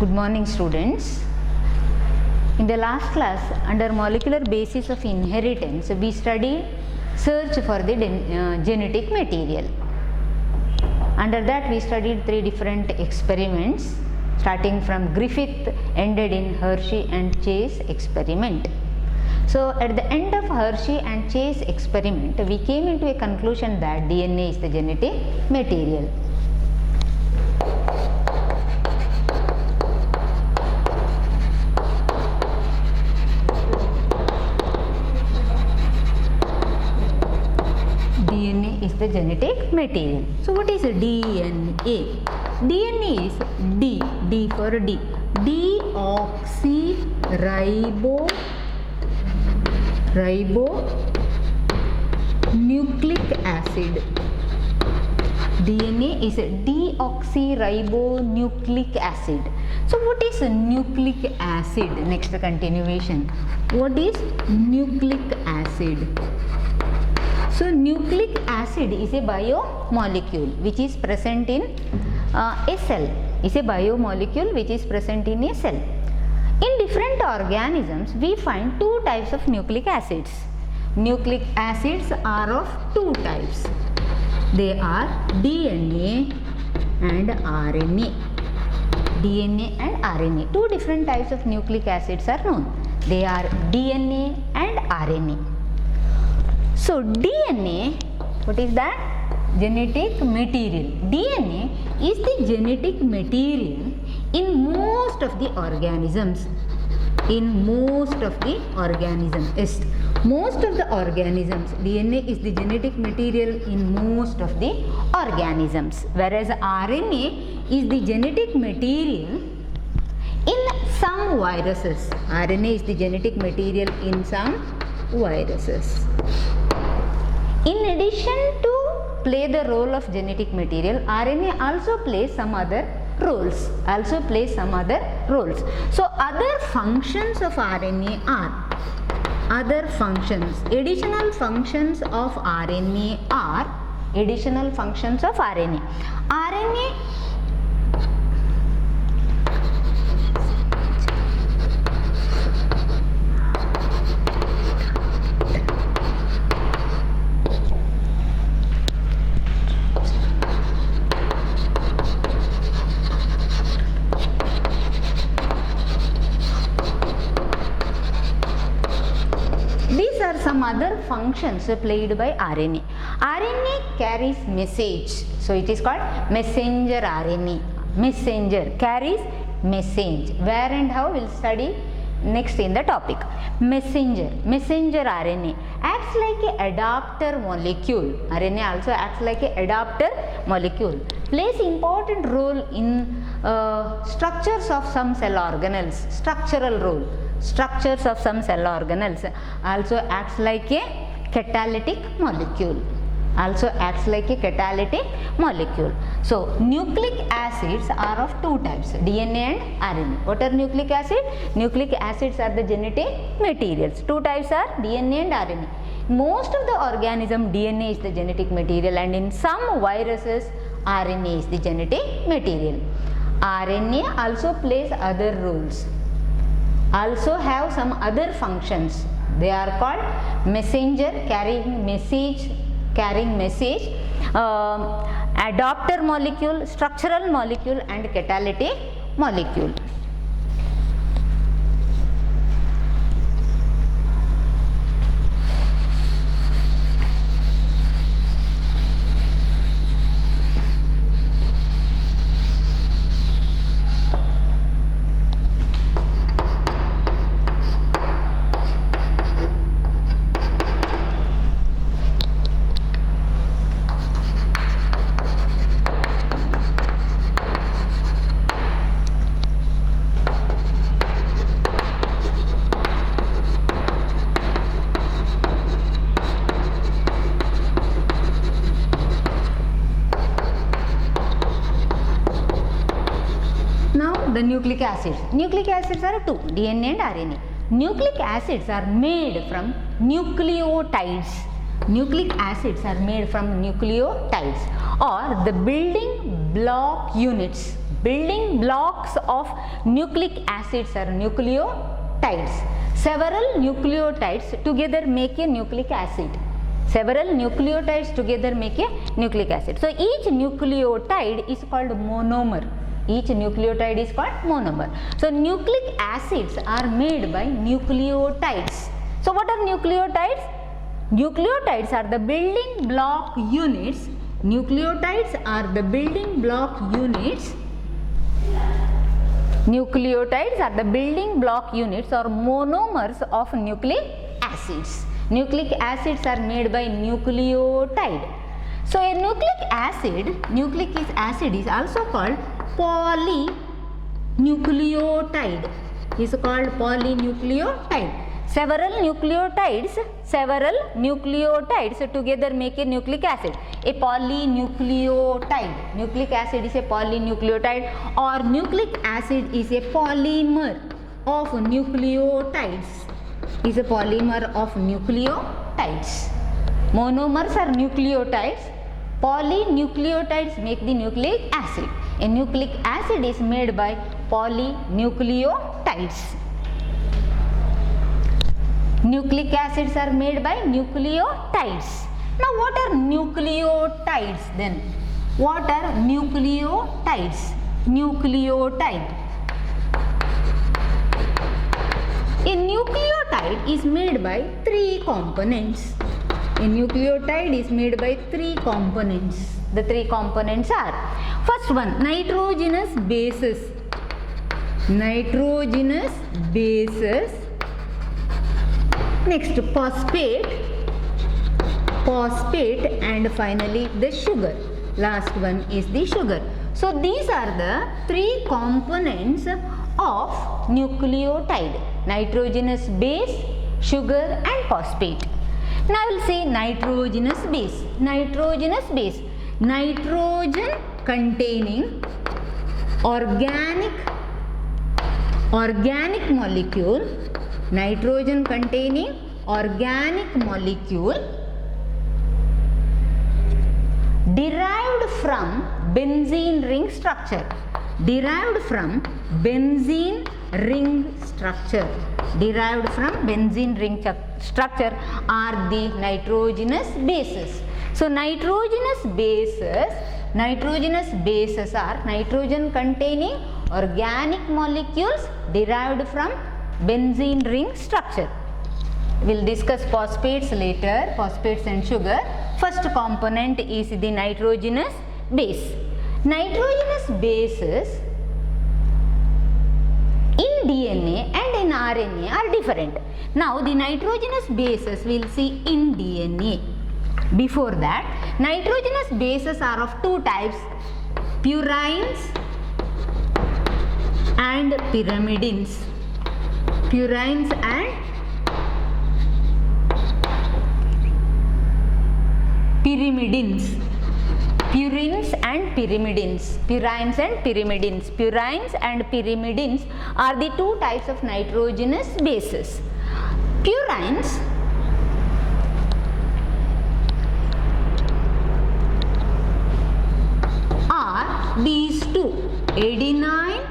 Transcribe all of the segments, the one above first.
Good morning, students. In the last class, under molecular basis of inheritance, we studied search for the genetic material. Under that, we studied 3 different experiments, starting from Griffith, ended in Hershey and Chase experiment. So, at the end of Hershey and Chase experiment, we came into a conclusion that DNA is the genetic material. DNA is the genetic material. So, what is DNA? DNA is D for deoxyribonucleic acid. DNA is a deoxyribonucleic acid. So, what is nucleic acid? Next continuation. What is nucleic acid? So, nucleic acid is a biomolecule which is present in a cell. Is a biomolecule which is present in a cell. In different organisms, we find 2 types of nucleic acids. Nucleic acids are of 2 types. They are DNA and RNA. DNA and RNA. 2 different types of nucleic acids are known. They are DNA and RNA. So, DNA, what is that? Genetic material. DNA is the genetic material in most of the organisms. In most of the organisms. Yes, most of the organisms, DNA is the genetic material in most of the organisms. Whereas RNA is the genetic material in some viruses. RNA is the genetic material in some viruses. In addition to play the role of genetic material, RNA also plays some other roles. So, other functions of RNA are, additional functions of RNA are, RNA some other functions played by RNA. RNA carries message. So, it is called messenger RNA. Messenger carries message. Where and how we will study next in the topic. Messenger RNA acts like a adapter molecule. RNA also acts like a adapter molecule. Plays important role in structures of some cell organelles. Structures of some cell organelles. Also acts like a catalytic molecule. So, nucleic acids are of 2 types, DNA and RNA. What are nucleic acids? Nucleic acids are the genetic materials. 2 types are DNA and RNA. Most of the organism, DNA is the genetic material, and in some viruses, RNA is the genetic material. RNA also plays other roles. Also have some other functions. They are called messenger, carrying message, adapter molecule, structural molecule, and catalytic molecule. The nucleic acids. Nucleic acids are 2, DNA and RNA. Nucleic acids are made from nucleotides. Nucleic acids are made from nucleotides or the building block units Building blocks of nucleic acids are nucleotides. Several nucleotides together make a nucleic acid. Several nucleotides together make a nucleic acid. So each nucleotide is called monomer. Each nucleotide is called monomer. So nucleic acids are made by nucleotides. So what are nucleotides? Nucleotides are the building block units. Nucleotides are the building block units. Nucleotides are the building block units or monomers of nucleic acids. Nucleic acids are made by nucleotide. So a nucleic acid is also called polynucleotide. Is called polynucleotide. Several nucleotides together make a nucleic acid. A polynucleotide. Nucleic acid is a polynucleotide, or nucleic acid is a polymer of nucleotides. Is a polymer of nucleotides. Monomers are nucleotides. Polynucleotides make the nucleic acid. A nucleic acid is made by polynucleotides. Nucleic acids are made by nucleotides. Now what are nucleotides then? What are nucleotides? Nucleotide. A nucleotide is made by three components. A nucleotide is made by three components. The three components are: first one, nitrogenous bases. Nitrogenous bases. Next, phosphate, and finally the sugar. Last one is the sugar. So these are the three components of nucleotide: nitrogenous base, sugar and phosphate. Now we will see nitrogenous base. Nitrogenous base, nitrogen containing organic molecule. Nitrogen containing organic molecule derived from benzene ring structure. Derived from benzene ring structure. Derived from benzene ring structure are the nitrogenous bases. So nitrogenous bases are nitrogen containing organic molecules derived from benzene ring structure. We will discuss phosphates later, phosphates and sugar. First component is the nitrogenous base. Nitrogenous bases in DNA and in RNA are different. Now the nitrogenous bases we will see in DNA. Before that, nitrogenous bases are of two types: purines and pyrimidines. Purines and pyrimidines. Purines and pyrimidines. Purines and pyrimidines. Purines and pyrimidines are the two types of nitrogenous bases. Purines are these two: adenine,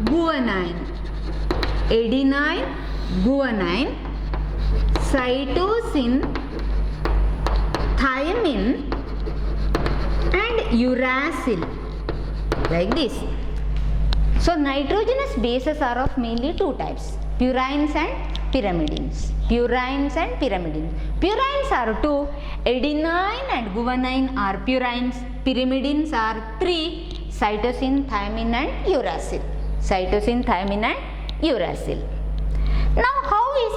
guanine. Adenine, guanine, cytosine, thymine and uracil, like this. So nitrogenous bases are of mainly two types: purines and pyrimidines. Purines and pyrimidines. Purines are two: adenine and guanine are purines. Pyrimidines are three: cytosine, thymine and uracil. Cytosine, thymine and uracil. Now how is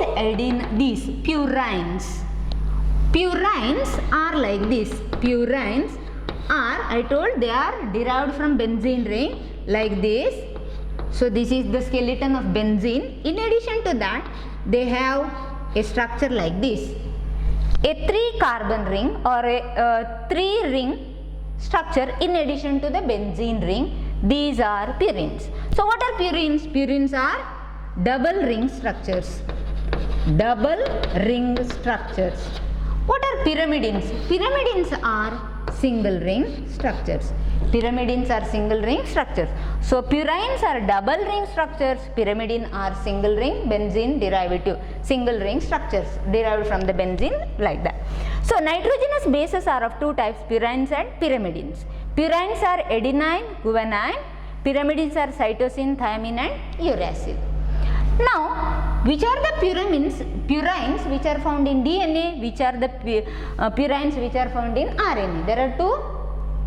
these purines? Purines are like this. Purines are, I told, they are derived from benzene ring like this. So this is the skeleton of benzene. In addition to that, they have a structure like this: a 3-carbon ring or a 3-ring structure in addition to the benzene ring. These are purines. So what are purines? Purines are double ring structures. Double ring structures. What are pyrimidines? Pyrimidines are single ring structures. Pyrimidines are single ring structures. So purines are double ring structures, pyrimidine are single ring benzene derivative, single ring structures derived from the benzene, like that. So nitrogenous bases are of two types, purines and pyrimidines. Purines are adenine, guanine, pyrimidines are cytosine, thymine and uracil. Now, which are the purines which are found in DNA, which are the purines which are found in RNA? There are two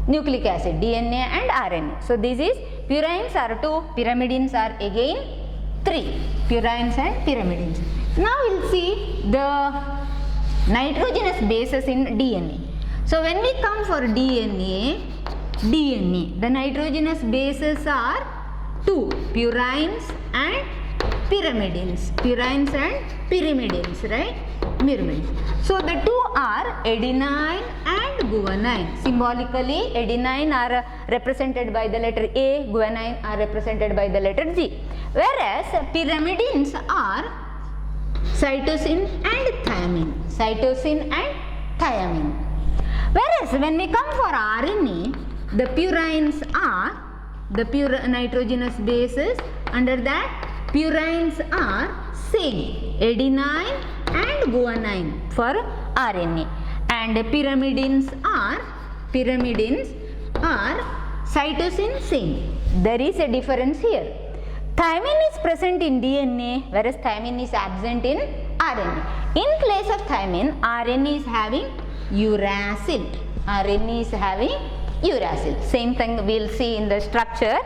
nucleic acid, DNA and RNA. So this is purines are 2, pyrimidines are again 3, purines and pyrimidines. Now we will see the nitrogenous bases in DNA. So when we come for DNA, the nitrogenous bases are 2, purines and pyrimidines, right? So the two are adenine and guanine. Symbolically, adenine are represented by the letter A, guanine are represented by the letter G. Whereas pyrimidines are cytosine and thiamine. Whereas when we come for RNA, the purines are the pure nitrogenous bases. Under that, purines are same, adenine and guanine for RNA, and pyrimidines are cytosine, same. There is a difference here. Thymine is present in DNA, whereas thymine is absent in RNA. In place of thymine, RNA is having uracil. Same thing we will see in the structure.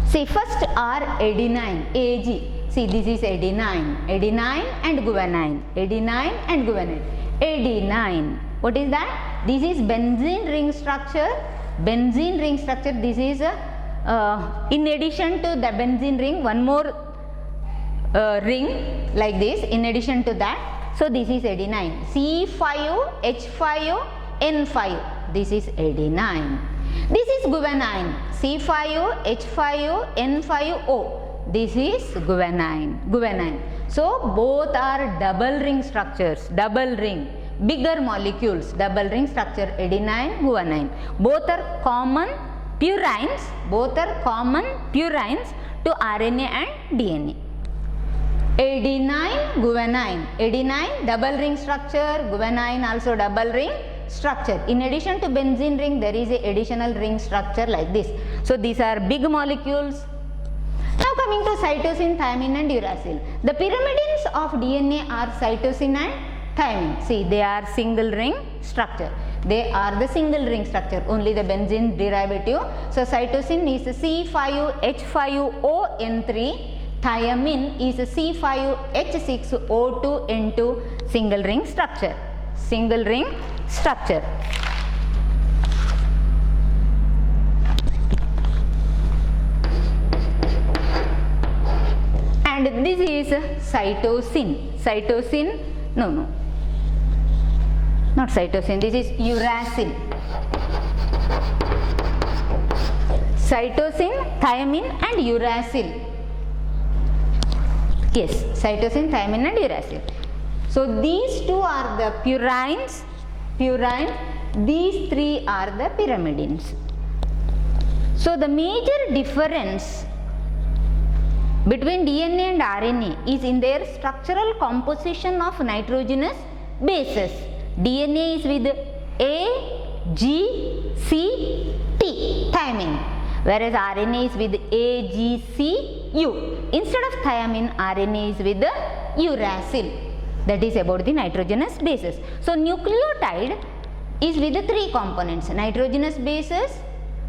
See, first are adenine, AG. See, this is adenine and guanine. Adenine. What is that? This is benzene ring structure. This is in addition to the benzene ring, one more ring like this. In addition to that, so this is adenine. C5H5N5. This is adenine. This is guanine. C5H5N5O. This is guanine. So both are double ring structures. Bigger molecules. Double ring structure. Adenine, guanine. Both are common purines. To RNA and DNA. Adenine, guanine. Adenine double ring structure. Guanine also double ring structure. In addition to benzene ring, there is a additional ring structure like this. So these are big molecules. Now coming to cytosine, thymine and uracil. The pyrimidines of DNA are cytosine and thymine. See, they are single ring structure. Only the benzene derivative. So cytosine is C5H5ON3. Thiamine is C5H6O2N2, single ring structure. And this is cytosine. Not cytosine, this is uracil. Cytosine, thiamine and uracil. Yes, cytosine, thiamine and uracil. So these two are the purines, these three are the pyrimidines. So the major difference between DNA and RNA is in their structural composition of nitrogenous bases. DNA is with A, G, C, T, thymine, whereas RNA is with A, G, C, U. Instead of thiamine, RNA is with the uracil. That is about the nitrogenous bases. So nucleotide is with the three components: nitrogenous bases,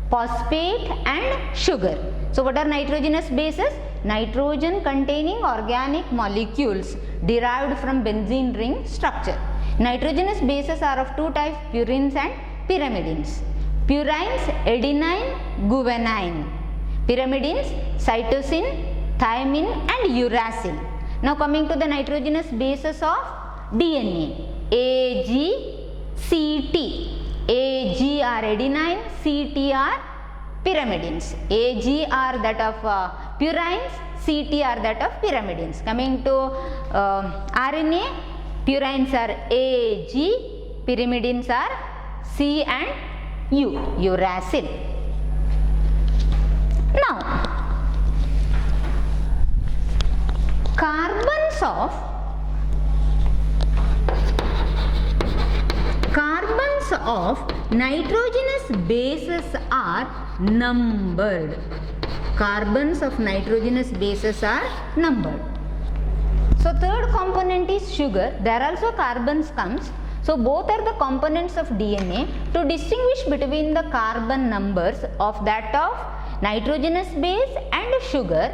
phosphate and sugar. So what are nitrogenous bases? Nitrogen containing organic molecules derived from benzene ring structure. Nitrogenous bases are of two types, purines and pyrimidines. Purines, adenine, guanine. Pyrimidines, cytosine, thiamine and uracil. Now coming to the nitrogenous bases of DNA. AG, CT. AG are adenine, CT are pyrimidines. AG are that of purines, CT are that of pyrimidines. Coming to RNA, purines are AG, Pyrimidines are C and U, uracil. Now, carbons of nitrogenous bases are numbered. Carbons of nitrogenous bases are numbered. So third component is sugar. There also carbons comes. So both are the components of DNA. To distinguish between the carbon numbers of that of nitrogenous base and sugar,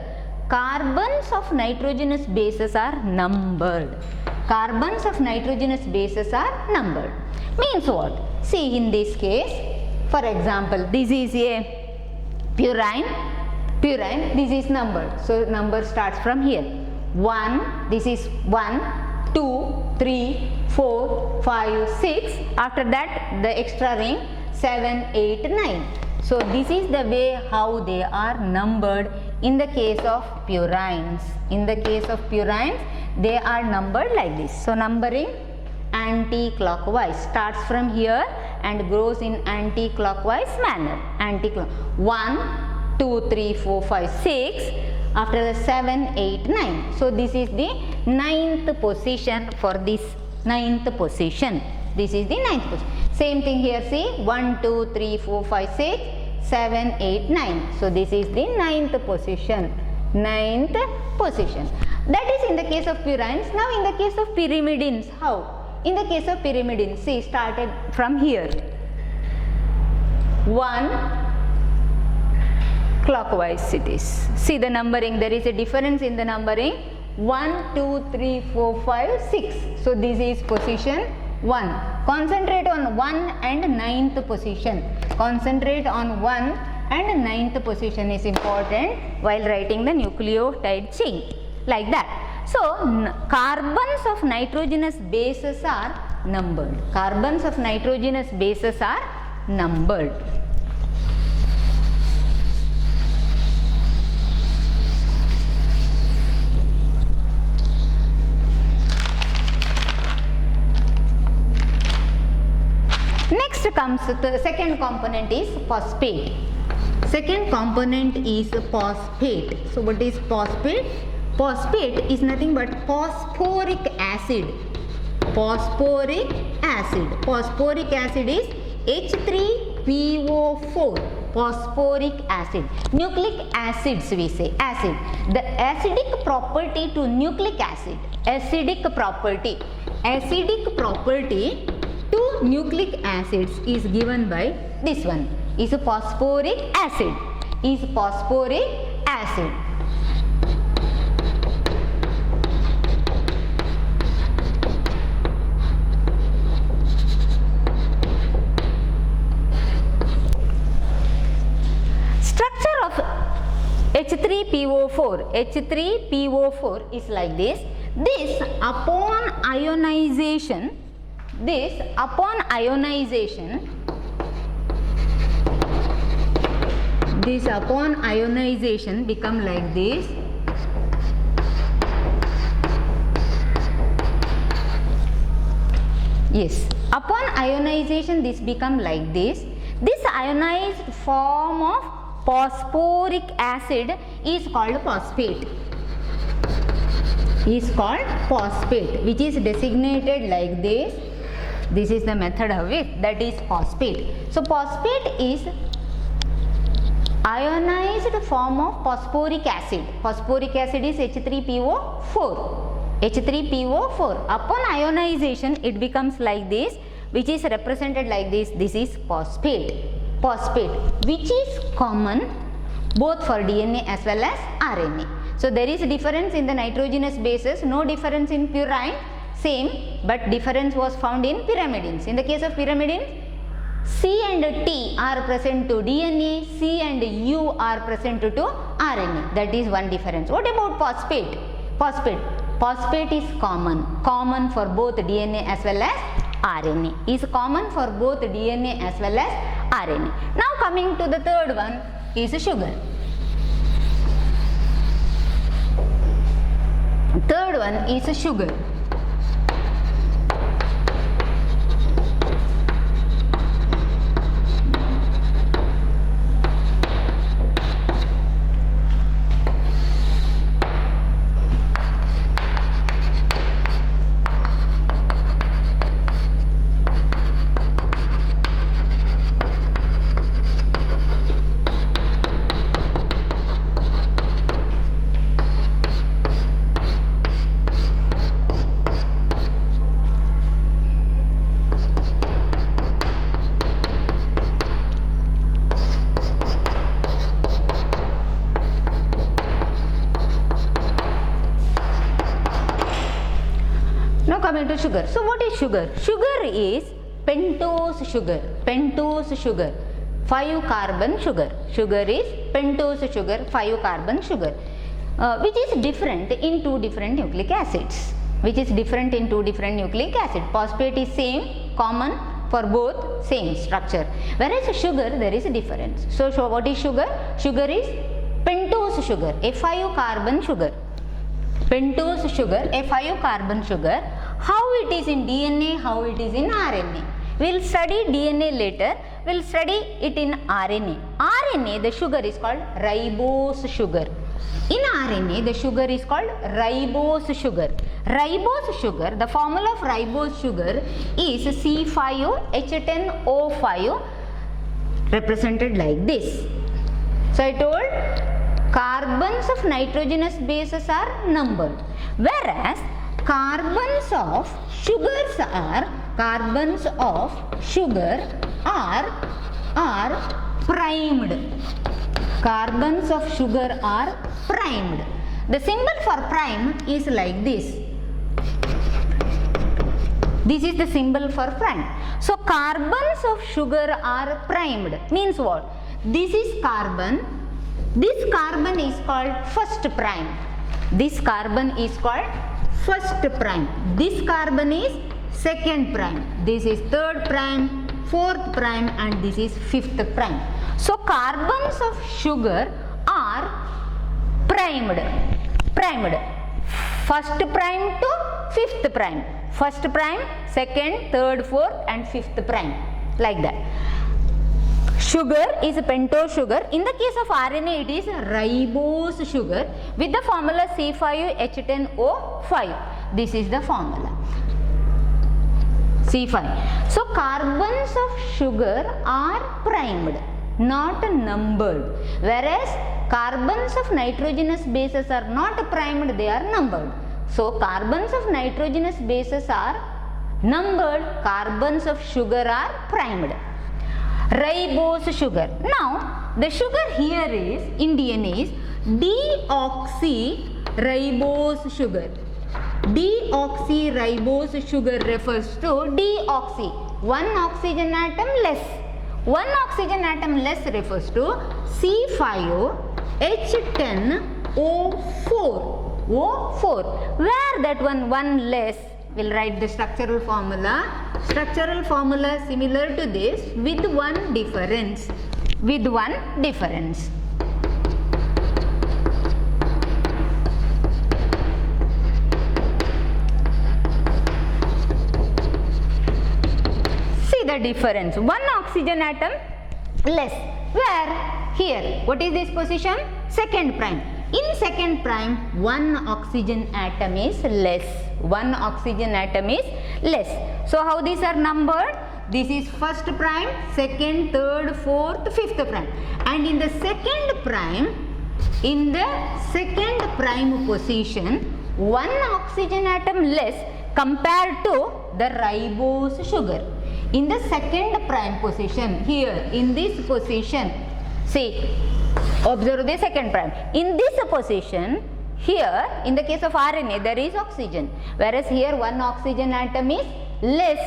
carbons of nitrogenous bases are numbered. Carbons of nitrogenous bases are numbered. Means what? See, in this case, for example, this is a purine, this is numbered. So number starts from here. 1, this is 1, 2, 3, 4, 5, 6. After that, the extra ring 7, 8, 9. So this is the way how they are numbered in the case of purines. In the case of purines, they are numbered like this. So numbering anti-clockwise, starts from here and grows in anti-clockwise manner. 1, 2, 3, 4, 5, 6. After the 7, 8, 9. So this is the 9th position for this 9th position. This is the 9th position. Same thing here, see, 1, 2, 3, 4, 5, 6, 7, 8, 9. So this is the 9th position. 9th position. That is in the case of purines. Now in the case of pyrimidines, how? In the case of pyrimidines, see, started from here. 1, clockwise it is. See the numbering, there is a difference in the numbering. 1, 2, 3, 4, 5, 6. So this is position 1. Concentrate on 1 and 9th position. Concentrate on 1 and 9th position is important while writing the nucleotide chain. Like that. So carbons of nitrogenous bases are numbered. Carbons of nitrogenous bases are numbered. Next comes the second component is phosphate. Second component is phosphate. So what is phosphate? Phosphate is nothing but phosphoric acid. Phosphoric acid. Phosphoric acid is H3PO4. Phosphoric acid. Nucleic acids we say. Acid. The acidic property to nucleic acid. Acidic property. Acidic property to nucleic acids is given by this one. Is a phosphoric acid. Is phosphoric acid. Structure of H3PO4. H3PO4 is like this. This upon ionization become like this. Yes, upon ionization this become like this. This ionized form of phosphoric acid is called phosphate. Is called phosphate, which is designated like this. This is the method of it, that is phosphate. So phosphate is ionized form of phosphoric acid. Phosphoric acid is H3PO4. H3PO4. Upon ionization it becomes like this, which is represented like this. This is phosphate. Phosphate, which is common both for DNA as well as RNA. So there is a difference in the nitrogenous bases, no difference in purine, same, but difference was found in pyrimidines. In the case of pyrimidines, C and T are present to DNA, C and U are present to RNA. That is one difference. What about phosphate? Phosphate is common for both DNA as well as RNA. Is common for both DNA as well as RNA. Now coming to the third one is sugar. Third one is sugar. coming to sugar. So what is sugar? Sugar is pentose sugar. Pentose sugar. 5 carbon sugar. Sugar is pentose sugar, 5 carbon sugar, which is different in 2 different nucleic acids. Which is different in 2 different nucleic acids. Phosphate is same, common for both, same structure. Whereas sugar, there is a difference. So what is sugar? Sugar is pentose sugar, a 5 carbon sugar. Pentose sugar, a 5 carbon sugar. How it is in DNA, how it is in RNA. We will study DNA later, we will study it in RNA. RNA, the sugar is called ribose sugar. In RNA, the sugar is called ribose sugar. Ribose sugar, the formula of ribose sugar is C5H10O5, represented like this. So I told carbons of nitrogenous bases are numbered, whereas carbons of sugars are primed. Carbons of sugar are primed. The symbol for prime is like this. This is the symbol for prime. So carbons of sugar are primed. Means what? This is carbon. This carbon is called first prime. This carbon is called first prime. This carbon is second prime. This is third prime, fourth prime, and this is fifth prime. So carbons of sugar are primed. First prime to fifth prime. First prime, second, third, fourth, and fifth prime. Like that. Sugar is pentose sugar. In the case of RNA, it is ribose sugar with the formula C5H10O5. This is the formula. C5. So carbons of sugar are primed, not numbered, whereas carbons of nitrogenous bases are not primed, they are numbered. So carbons of nitrogenous bases are numbered, carbons of sugar are primed. Ribose sugar. Now the sugar here is in DNA is deoxyribose sugar. Deoxyribose sugar refers to deoxy, one oxygen atom less. One oxygen atom less refers to C5H10O4. O4. Where that one less? We'll write the structural formula. Structural formula similar to this with one difference. With one difference. See the difference. One oxygen atom less. Where? Here. What is this position? Second prime. In second prime, one oxygen atom is less. One oxygen atom is less. So how these are numbered? This is first prime, second, third, fourth, fifth prime. And in the second prime position, one oxygen atom less compared to the ribose sugar. In the second prime position, here in this position, see, observe the second prime. In this position, here in the case of RNA there is oxygen, whereas here one oxygen atom is less,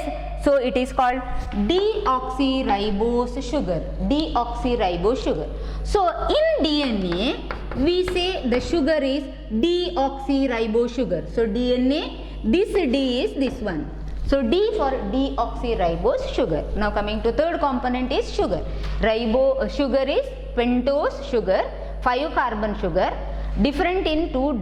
so it is called deoxyribose sugar. Deoxyribose sugar. So in DNA we say the sugar is deoxyribose sugar. So DNA, this D is this one. So D for deoxyribose sugar. Now coming to third component is sugar. Sugar is pentose sugar, 5 carbon sugar, different in 2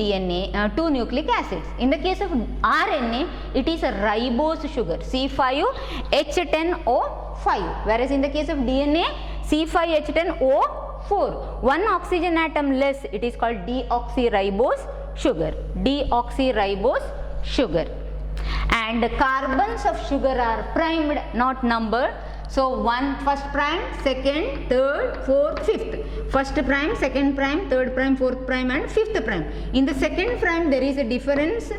nucleic acids. In the case of RNA, it is a ribose sugar, C5H10O5, whereas in the case of DNA, C5H10O4. One oxygen atom less, it is called deoxyribose sugar. Deoxyribose sugar. And carbons of sugar are primed, not numbered. So first prime, second, third, fourth, fifth. First prime, second prime, third prime, fourth prime, and fifth prime. In the second prime there is a difference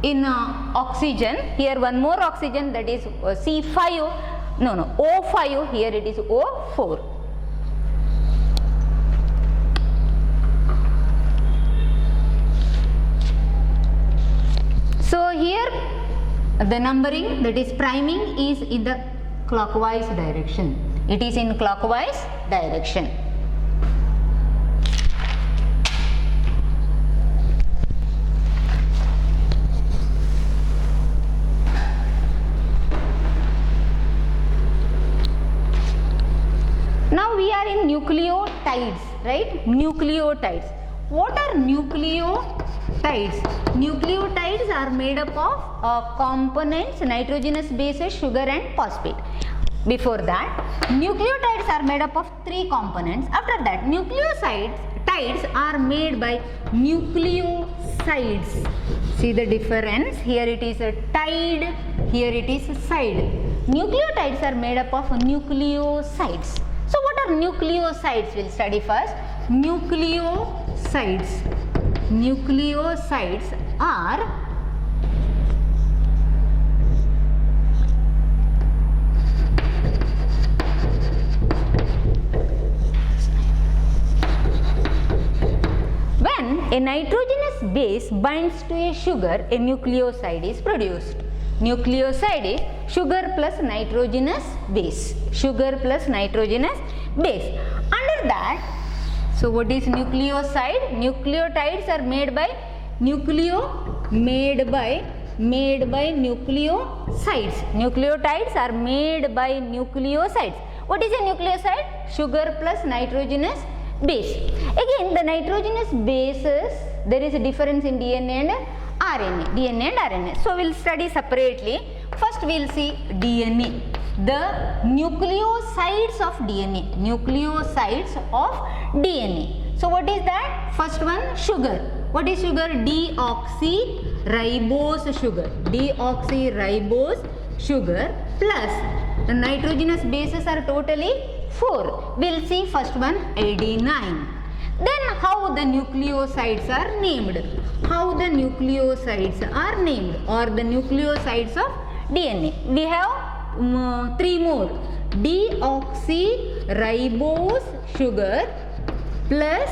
in oxygen. Here one more oxygen, that is O5. Here it is O4. So here the numbering, that is priming, is in the clockwise direction. It is in clockwise direction. Now we are in nucleotides, right? Nucleotides. What are nucleotides? Nucleotides are made up of components, nitrogenous bases, sugar and phosphate. Before that, nucleotides are made up of 3 components. After that, nucleosides are made by nucleosides. See the difference? Here it is a tide, here it is a side. Nucleotides are made up of nucleosides. So what are nucleosides? We'll study first. Nucleosides. Nucleosides are when a nitrogenous base binds to a sugar, a nucleoside is produced. Nucleoside is sugar plus nitrogenous base. Sugar plus nitrogenous base. Under that, so what is nucleoside? Nucleotides are made by nucleosides. Nucleotides are made by nucleosides. What is a nucleoside? Sugar plus nitrogenous base. Again, the nitrogenous bases, there is a difference in DNA and RNA. So we'll study separately. First we'll see DNA. The nucleosides of DNA. Nucleosides of DNA. So what is that? First one, sugar. What is sugar? Deoxyribose sugar. Deoxyribose sugar plus the nitrogenous bases are totally 4. We'll see first one, adenine. Then how the nucleosides are named? How the nucleosides are named, or the nucleosides of DNA? We have 3 more. Deoxyribose sugar plus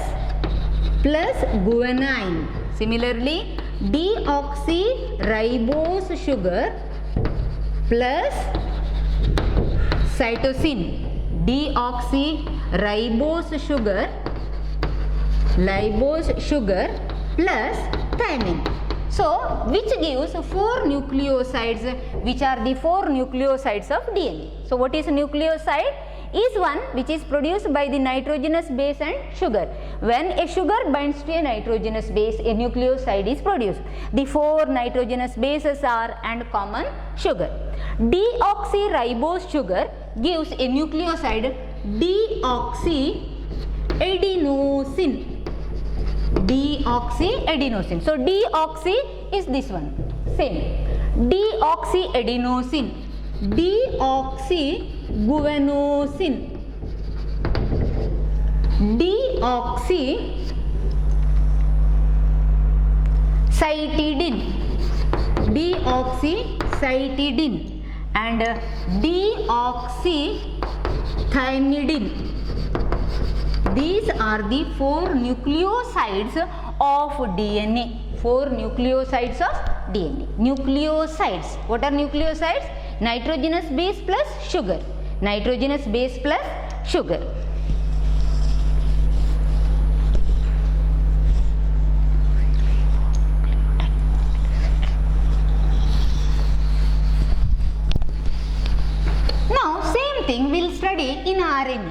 guanine. Similarly, deoxyribose sugar plus cytosine. Deoxyribose sugar plus thymine. So which gives 4 nucleosides, which are the 4 nucleosides of DNA. So what is a nucleoside? Is one which is produced by the nitrogenous base and sugar. When a sugar binds to a nitrogenous base, a nucleoside is produced. The 4 nitrogenous bases are and common sugar. Deoxyribose sugar gives a nucleoside deoxyadenosine. Deoxyadenosine. So deoxy is this one, same. Deoxyadenosine, deoxyguanosine, deoxycytidine, and deoxythymidine. These are the 4 nucleosides of DNA. 4 nucleosides of DNA. Nucleosides. What are nucleosides? Nitrogenous base plus sugar. Nitrogenous base plus sugar. Now same thing we'll study in RNA.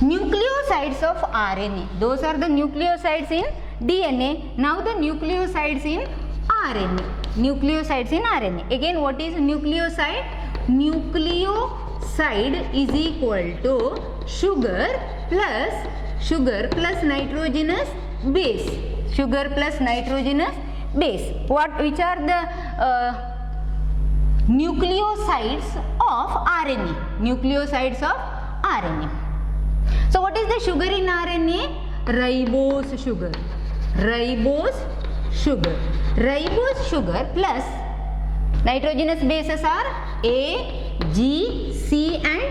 Nucleosides of RNA. Those are the nucleosides in DNA. Now the nucleosides in RNA. Nucleosides in RNA. Again, what is nucleoside? Nucleoside is equal to sugar plus nitrogenous base. Sugar plus nitrogenous base. Which are the nucleosides of RNA? Nucleosides of RNA. So what is the sugar in RNA? Ribose sugar. Ribose sugar. Ribose sugar plus nitrogenous bases are A, G, C and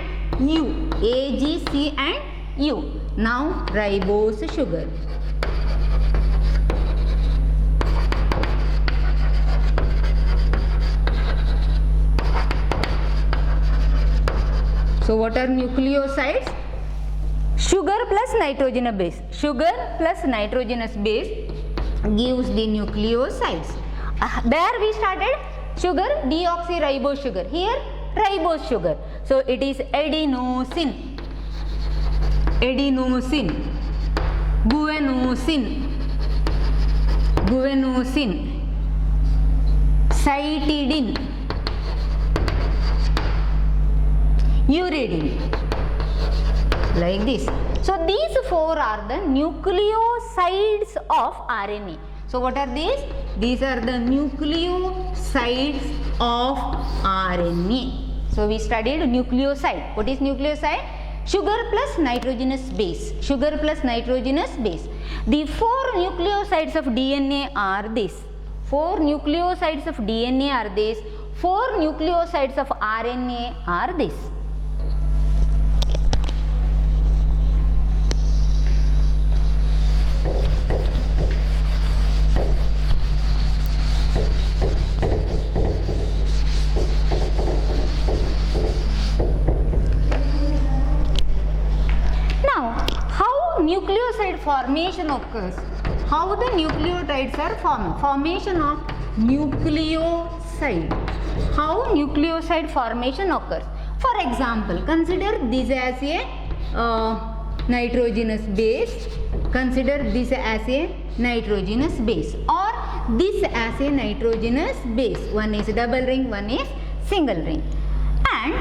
U. A, G, C and U. Now ribose sugar. So what are nucleosides? Sugar plus nitrogenous base. Sugar plus nitrogenous base gives the nucleosides. There we started sugar, deoxyribose sugar. Here ribose sugar. So it is adenosine, adenosine, guanosine, guanosine, cytidine, uridine, like this. So these four are the nucleosides of RNA. So what are these? These are the nucleosides of RNA. So we studied nucleoside. What is nucleoside? Sugar plus nitrogenous base. Sugar plus nitrogenous base. The four nucleosides of DNA are this. Four nucleosides of DNA are this. Four nucleosides of RNA are this. Nucleoside formation occurs. How the nucleotides are formed? Formation of nucleoside. How nucleoside formation occurs? For example, consider this as a nitrogenous base. Consider this as a nitrogenous base, or this as a nitrogenous base. One is double ring, one is single ring. And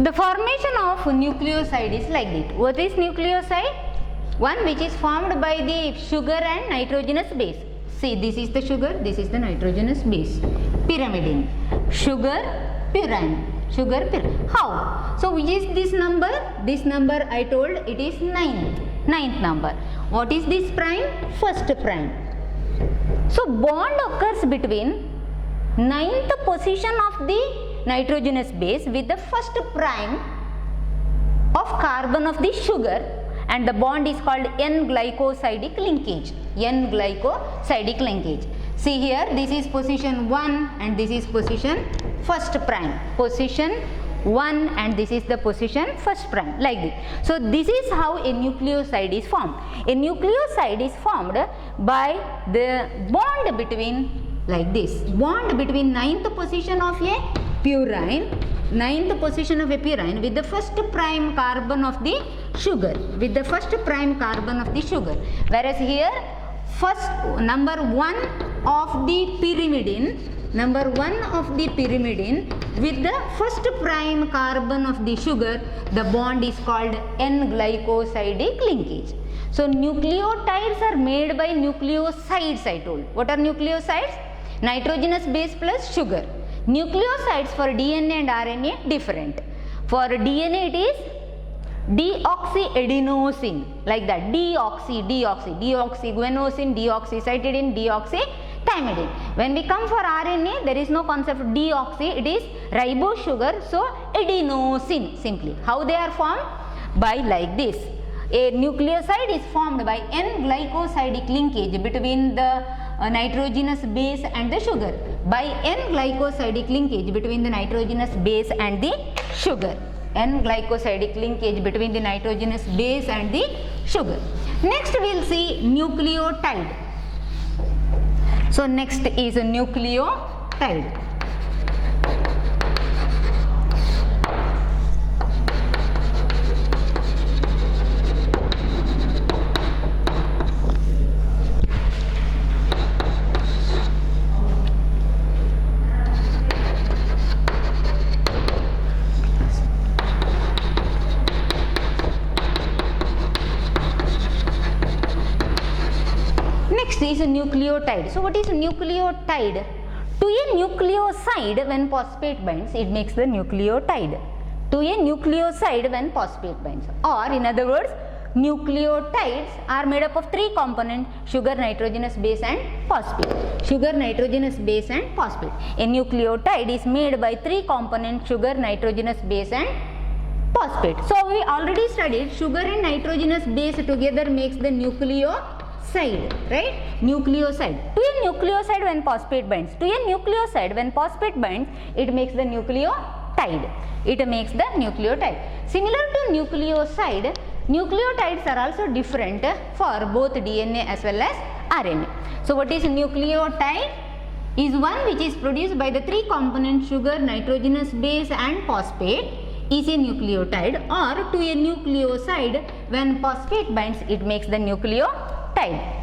the formation of nucleoside is like this. What is nucleoside? One which is formed by the sugar and nitrogenous base. See, this is the sugar, this is the nitrogenous base. Pyrimidine. Sugar, purine. Sugar, purine. How? So which is this number? This number I told it is ninth number. What is this prime? First prime. So bond occurs between ninth position of the nitrogenous base with the first prime of carbon of the sugar, and the bond is called N-glycosidic linkage. N-glycosidic linkage. See here, this is position 1 and this is position first prime. Position 1 and this is the position first prime, like this. So this is how a nucleoside is formed. A nucleoside is formed by the bond between, like this, bond between ninth position of a purine, ninth position of a purine with the first prime carbon of the sugar, with the first prime carbon of the sugar. Whereas here, first number 1 of the pyrimidine, number 1 of the pyrimidine with the first prime carbon of the sugar, the bond is called N-glycosidic linkage. So nucleotides are made by nucleosides, I told. What are nucleosides? Nitrogenous base plus sugar. Nucleosides for DNA and RNA different. For DNA it is deoxyadenosine, like that, deoxyguanosine, deoxycytidine, deoxythymidine. When we come for RNA, there is no concept of deoxy, it is ribose sugar, so adenosine simply. How they are formed? By like this. A nucleoside is formed by N-glycosidic linkage between the nitrogenous base and the sugar, by N-glycosidic linkage between the nitrogenous base and the sugar. N-glycosidic linkage between the nitrogenous base and the sugar. Next we will see nucleotide. So next is a nucleotide. Next is a nucleotide. So what is nucleotide? To a nucleoside when phosphate binds, it makes the nucleotide. To a nucleoside when phosphate binds. Or in other words, nucleotides are made up of three components: sugar, nitrogenous base and phosphate. Sugar, nitrogenous base and phosphate. A nucleotide is made by three components: sugar, nitrogenous base and phosphate. So we already studied sugar and nitrogenous base together makes the nucleoside, right? Nucleoside. To a nucleoside when phosphate binds. To a nucleoside when phosphate binds, it makes the nucleotide. It makes the nucleotide. Similar to nucleoside, nucleotides are also different for both DNA as well as RNA. So what is nucleotide? Is one which is produced by the three components sugar, nitrogenous base and phosphate is a nucleotide. Or to a nucleoside when phosphate binds, it makes the nucleotide.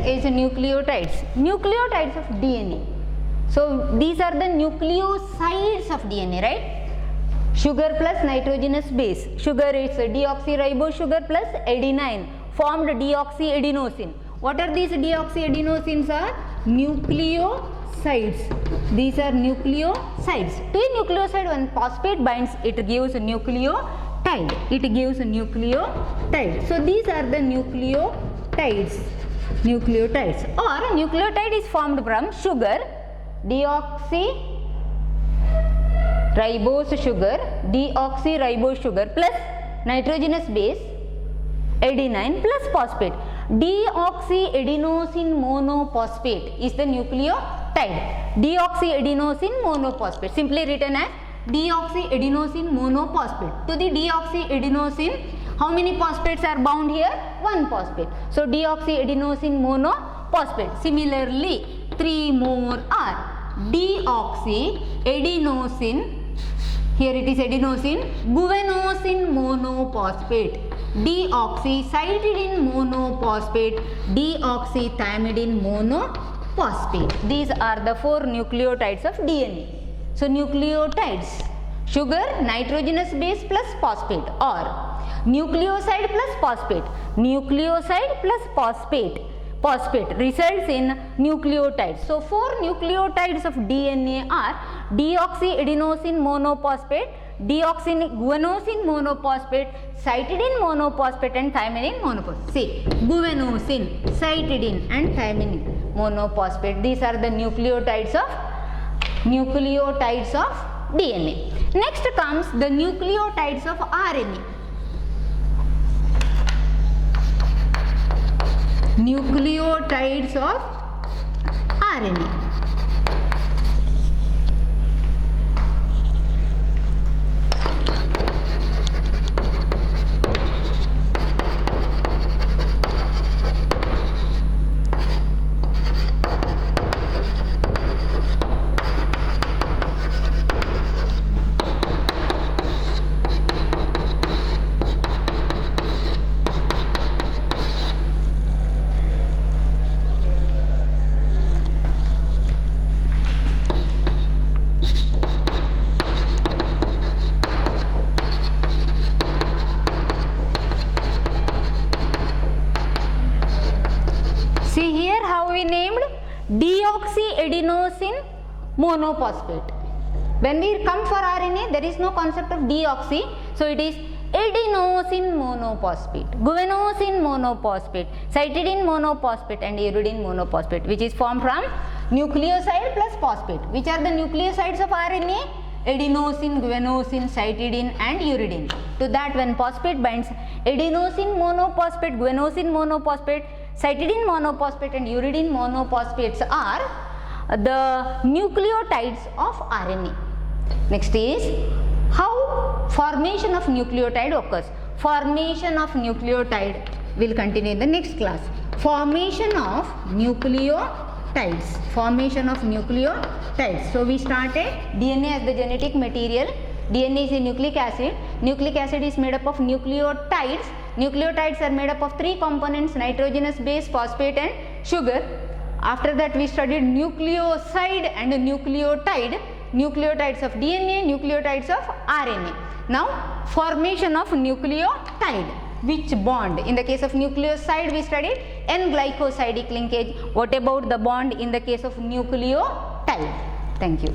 Is nucleotides. Nucleotides of DNA. So these are the nucleosides of DNA, right? Sugar plus nitrogenous base. Sugar is deoxyribose sugar plus adenine formed deoxyadenosine. What are these deoxyadenosines? Are nucleosides. These are nucleosides. To a nucleoside when phosphate binds, it gives nucleotide. It gives nucleotide. So these are the nucleotides. Nucleotides. Or nucleotide is formed from sugar, deoxyribose sugar plus nitrogenous base, adenine plus phosphate. Deoxyadenosine monophosphate is the nucleotide. Deoxyadenosine monophosphate, simply written as deoxyadenosine monophosphate. To the deoxyadenosine, how many phosphates are bound here? One phosphate. So deoxyadenosine monophosphate. Similarly, three more are deoxyadenosine, here it is adenosine, guanosine monophosphate, deoxycytidine monophosphate, deoxythymidine monophosphate. These are the four nucleotides of DNA. So nucleotides: sugar, nitrogenous base plus phosphate, or nucleoside plus phosphate. Nucleoside plus phosphate. Phosphate results in nucleotides. So four nucleotides of DNA are deoxyadenosine monophosphate, deoxyguanosine monophosphate, cytidine monophosphate and thymidine monophosphate. See, guanosine, cytidine and thymidine monophosphate. These are the nucleotides of DNA. Next comes the nucleotides of RNA. Nucleotides of RNA. See here how we named deoxyadenosine monophosphate. When we come for RNA, there is no concept of deoxy, so it is adenosine monophosphate, guanosine monophosphate, cytidine monophosphate and uridine monophosphate, which is formed from nucleoside plus phosphate. Which are the nucleosides of RNA? Adenosine, guanosine, cytidine and uridine. To that, when phosphate binds, adenosine monophosphate, guanosine monophosphate, cytidine monophosphate and uridine monophosphates are the nucleotides of RNA. Next is how formation of nucleotide occurs. Formation of nucleotide will continue in the next class. Formation of nucleotides. Formation of nucleotides. So we started DNA as the genetic material. DNA is a nucleic acid. Nucleic acid is made up of nucleotides. Nucleotides are made up of three components: nitrogenous base, phosphate and sugar. After that we studied nucleoside and nucleotide. Nucleotides of DNA, nucleotides of RNA. Now formation of nucleotide. Which bond? In the case of nucleoside we studied N-glycosidic linkage. What about the bond in the case of nucleotide? Thank you.